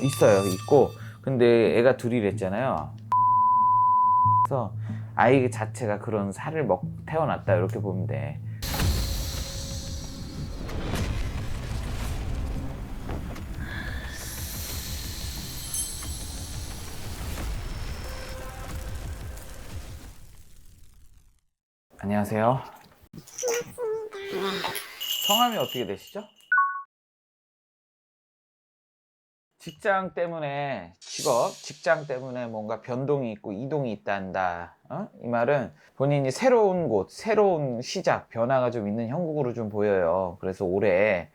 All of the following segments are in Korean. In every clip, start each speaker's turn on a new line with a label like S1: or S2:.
S1: 있어요. 있고. 근데 애가 둘이랬잖아요. 그래서 아이 자체가 그런 살을 태어났다 이렇게 보면 돼. 안녕하세요. 성함이 어떻게 되시죠? 직장 때문에 직장 때문에 뭔가 변동이 있고 이동이 있단다. 이 말은 본인이 새로운 곳, 새로운 시작, 변화가 좀 있는 형국으로 좀 보여요. 그래서 올해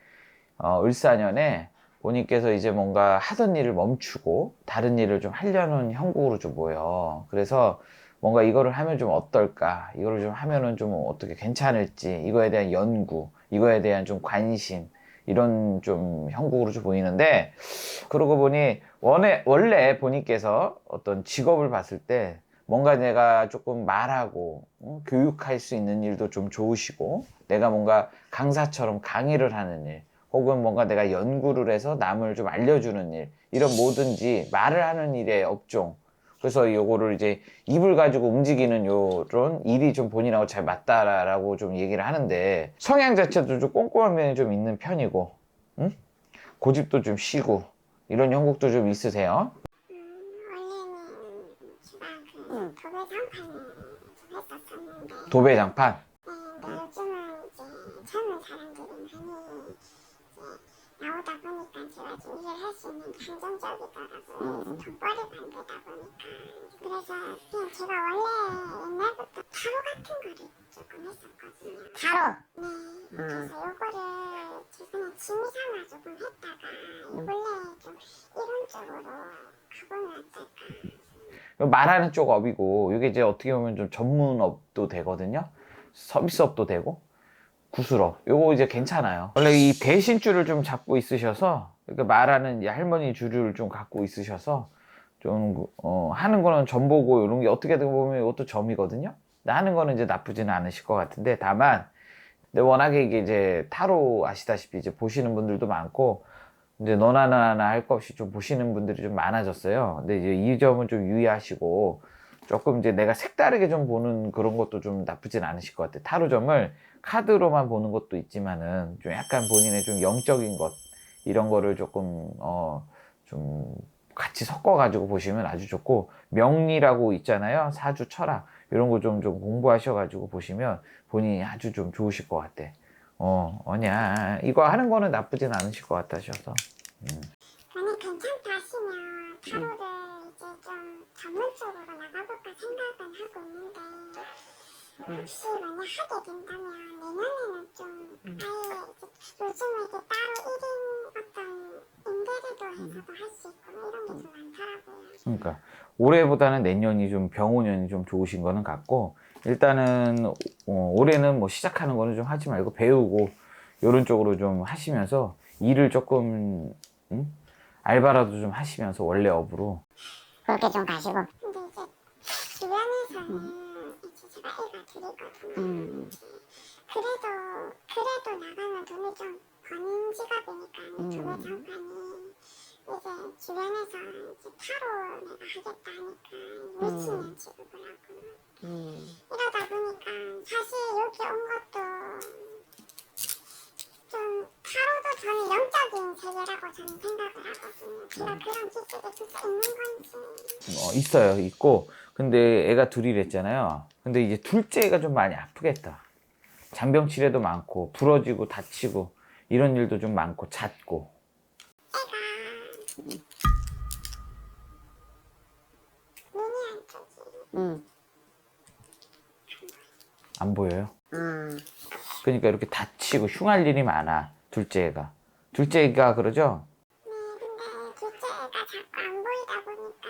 S1: 을사년에 본인께서 이제 뭔가 하던 일을 멈추고 다른 일을 좀 하려는 형국으로 좀 보여. 그래서 뭔가 이거를 하면 좀 어떨까? 이거를 좀 하면은 좀 어떻게 괜찮을지, 이거에 대한 연구, 이거에 대한 좀 관심, 이런 좀 형국으로 좀 보이는데, 그러고 보니 원래 본인께서 어떤 직업을 봤을 때 뭔가 내가 조금 말하고 교육할 수 있는 일도 좀 좋으시고, 내가 뭔가 강사처럼 강의를 하는 일, 혹은 뭔가 내가 연구를 해서 남을 좀 알려주는 일, 이런 뭐든지 말을 하는 일의 업종. 그래서 요거를 이제 입을 가지고 움직이는 요런 일이 좀 본인하고 잘 맞다라고 좀 얘기를 하는데, 성향 자체도 좀 꼼꼼한 면이 좀 있는 편이고, 응? 고집도 좀 쉬고, 이런 형국도 좀 있으세요?
S2: 원래는 제가 그 도배장판을 좀 했었었는데,
S1: 도배장판?
S2: 근데 요즘은 이제 젊은 사람들이 많이 이제 나오다 보니까 제가 좀 일을 할 수 있는 게 한정적이더라고요. 돈벌이가 안 되다 보니까. 그래서 그냥 제가 원래 옛날부터 타로 같은 거를 조금 했었거든요.
S3: 타로?
S2: 네. 그래서 요거를 최근에 취미삼아 조금 했다가 원래 좀 이론적으로 가보면 어떨까.
S1: 말하는 쪽 업이고, 이게 이제 어떻게 보면 좀 전문업도 되거든요. 서비스업도 되고, 구슬업. 요거 이제 괜찮아요. 원래 이 대신줄을 좀 잡고 있으셔서, 그러니까 말하는 이 할머니 줄을 좀 갖고 있으셔서, 좀, 하는 거는 점 보고 이런 게 어떻게든 보면 이것도 점이거든요. 근데 하는 거는 이제 나쁘지는 않으실 것 같은데, 다만, 근데 워낙에 이게 이제 타로 아시다시피 이제 보시는 분들도 많고, 이제 너나 나나 할 것 없이 좀 보시는 분들이 좀 많아졌어요. 근데 이제 이 점은 좀 유의하시고, 조금 이제 내가 색다르게 좀 보는 그런 것도 좀 나쁘진 않으실 것 같아요. 타로점을 카드로만 보는 것도 있지만은 좀 약간 본인의 좀 영적인 것, 이런 거를 조금 좀 같이 섞어 가지고 보시면 아주 좋고, 명리라고 있잖아요. 사주 철학 이런 거 좀 공부하셔 가지고 보시면 본인이 아주 좀 좋으실 것 같아. 어냐 이거 하는 거는 나쁘진 않으실 것 같아셔서.
S2: 만약 괜찮다 하시면 타로를 이제 좀 전문적으로 나가볼까 생각은 하고 있는데, 혹시 만약 하게 된다면 내년에는 좀 아예 이제 요즘에 이렇게 따로 1인 어떤 임대료도 해서도 할 수 있고 이런 게 좀 많더라고요.
S1: 그러니까 올해보다는 내년이 좀 병오년이 좀 좋으신 거는 같고, 일단은 올해는 뭐 시작하는 거는 좀 하지 말고 배우고 이런 쪽으로 좀 하시면서 일을 조금 알바라도 좀 하시면서 원래 업으로.
S3: 그렇게 좀 가시고.
S2: 근데 이제 주변에서는 이제 제가 애가 둘이거든요. 그래도 나가면 돈을 좀 버는 직업이니까 도배장판이 이제 주변에서 이제 타로 내가 하겠다 하니까 미친년 취급을 하고 이러다 보니까 사실 여기 온 것도 좀 타로도 저는 영적인 세계라고 저는 생각을 하거든요. 제가 그런 기질이 진짜 있는 건지.
S1: 있어요. 있고. 근데 애가 둘이랬잖아요. 근데 이제 둘째 애가 좀 많이 아프겠다. 잔병 치레도 많고 부러지고 다치고 이런 일도 좀 많고 잦고.
S2: 눈이 안쪽이
S3: 응.
S1: 안 보여요.
S3: 음.
S1: 그러니까 이렇게 다치고 흉할 일이 많아. 둘째 애가. 둘째 애가 그러죠?
S2: 네, 근데 둘째가 자꾸 안 보이다 보니까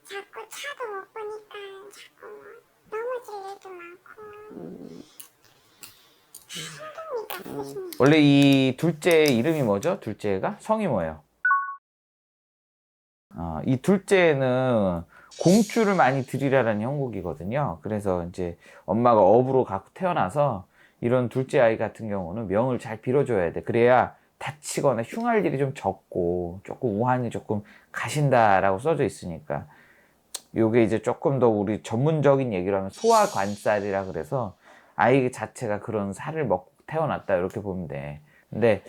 S2: 자꾸 차도 못 보니까 자꾸 넘어질 일도 많고 힘듭니다.
S1: 원래 이 둘째 이름이 뭐죠? 둘째 애가? 성이 뭐예요? 이 둘째는 공주를 많이 들이라는 형국이거든요. 그래서 이제 엄마가 업으로 갖고 태어나서 이런 둘째 아이 같은 경우는 명을 잘 빌어줘야 돼. 그래야 다치거나 흉할 일이 좀 적고 조금 우환이 조금 가신다라고 써져 있으니까 요게 이제 조금 더 우리 전문적인 얘기로 하면 소아관살이라 그래서 아이 자체가 그런 살을 먹고 태어났다 이렇게 보면 돼. 근데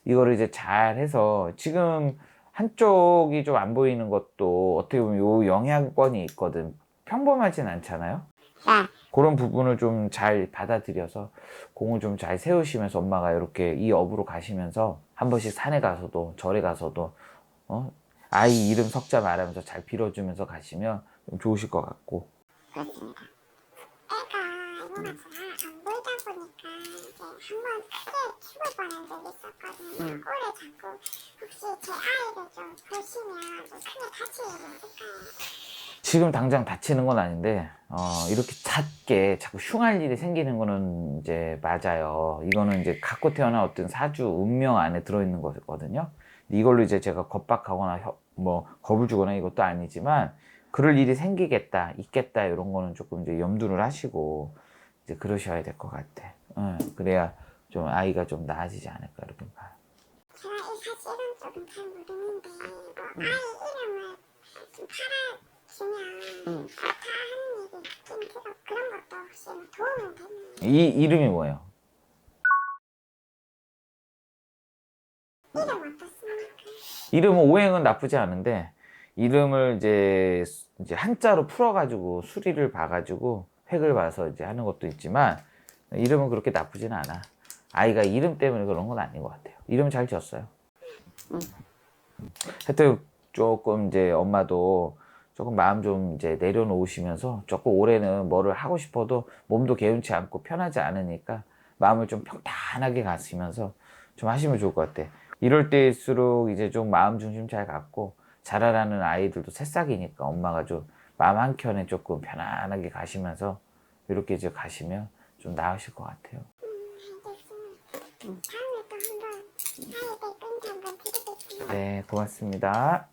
S1: 이거를 이제 잘 해서 지금 한쪽이 좀 안 보이는 것도 어떻게 보면 요 영향권이 있거든. 평범하진 않잖아요.
S2: 네.
S1: 그런 부분을 좀 잘 받아들여서 공을 좀 잘 세우시면서 엄마가 이렇게 이 업으로 가시면서 한 번씩 산에 가서도 절에 가서도 아이 이름 석자 말하면서 잘 빌어주면서 가시면 좀 좋으실 것 같고.
S2: 그렇습니다. 애가 이모가 잘 안 보이다 보니까 이제 한번 크게 죽을 뻔한 적이 있었거든요. 올해 자꾸 혹시 제 아이를 좀 보시면 좀 크게 다칠 일이 있을까요?
S1: 지금 당장 다치는 건 아닌데 이렇게 작게 자꾸 흉할 일이 생기는 거는 이제 맞아요. 이거는 이제 갖고 태어난 어떤 사주 운명 안에 들어있는 거거든요. 이걸로 이제 제가 겁박하거나 뭐 겁을 주거나 이것도 아니지만 그럴 일이 생기겠다, 있겠다 이런 거는 조금 이제 염두를 하시고 이제 그러셔야 될 것 같아. 그래야 좀 아이가 좀 나아지지 않을까 이렇게 봐요.
S2: 제가 이 사실은 조금 잘 모르는데 뭐 아이 이름을 좀 팔아주면 좋다 하는 얘기 듣긴 들어. 그런 것도 혹시 뭐 도움은 되나요?
S1: 이 이름이 뭐예요?
S2: 이름 어떻습니까?
S1: 이름은 오행은 나쁘지 않은데 이름을 이제 한자로 풀어가지고 수리를 봐가지고 획을 봐서 이제 하는 것도 있지만 이름은 그렇게 나쁘지는 않아. 아이가 이름 때문에 그런 건 아닌 것 같아요. 이름 잘 지었어요. 하여튼 조금 이제 엄마도 조금 마음 좀 이제 내려놓으시면서 조금 올해는 뭐를 하고 싶어도 몸도 개운치 않고 편하지 않으니까 마음을 좀 평탄하게 가시면서 좀 하시면 좋을 것 같아. 이럴 때일수록 이제 좀 마음 중심 잘 갖고 자라라는 아이들도 새싹이니까 엄마가 좀 마음 한켠에 조금 편안하게 가시면서 이렇게 이제 가시면 좀 나으실 것 같아요.
S2: 알겠습니다. 다음에 또 한번 아이들 끈기 한번 드리겠습니다.
S1: 네, 고맙습니다.